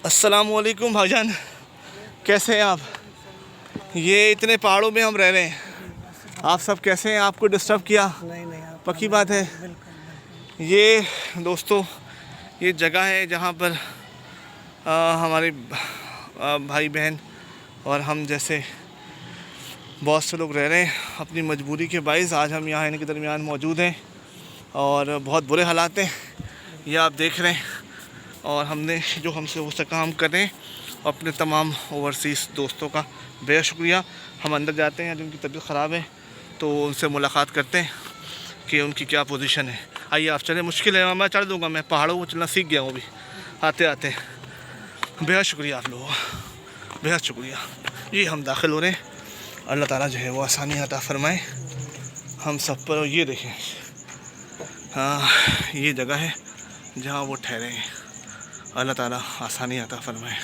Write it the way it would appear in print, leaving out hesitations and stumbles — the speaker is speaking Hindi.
अस्सलामुअलैकुम भाईजान, कैसे हैं आप? ये इतने पहाड़ों में हम रह रहे हैं, आप सब कैसे हैं? आपको डिस्टर्ब किया? नहीं पक्की बात है। बिल्कुल। ये दोस्तों, ये जगह है जहाँ पर हमारे भाई बहन और हम जैसे बहुत से लोग रह रहे हैं। अपनी मजबूरी के बाइस आज हम यहाँ इनके दरमियान मौजूद हैं और बहुत बुरे हालात हैं, ये आप देख रहे हैं। और हमने जो हमसे हो सका हम करें। अपने तमाम ओवरसीज़ दोस्तों का बेहद शुक्रिया। हम अंदर जाते हैं, जिनकी तबीयत ख़राब है तो उनसे मुलाकात करते हैं कि उनकी क्या पोजीशन है। आइए आप चलें। मुश्किल है, मैं चढ़ दूँगा, मैं पहाड़ों को चलना सीख गया हूँ अभी आते आते। बेहद शुक्रिया आप लोगों का, बेहद शुक्रिया। ये हम दाखिल हो रहे हैं। अल्लाह ताला जो है वो आसानी अता फ़रमाए हम सब पर। ये देखें, हाँ, ये जगह है जहाँ वो ठहरे हैं। अल्लाह ताला आसानी अता फ़रमाए।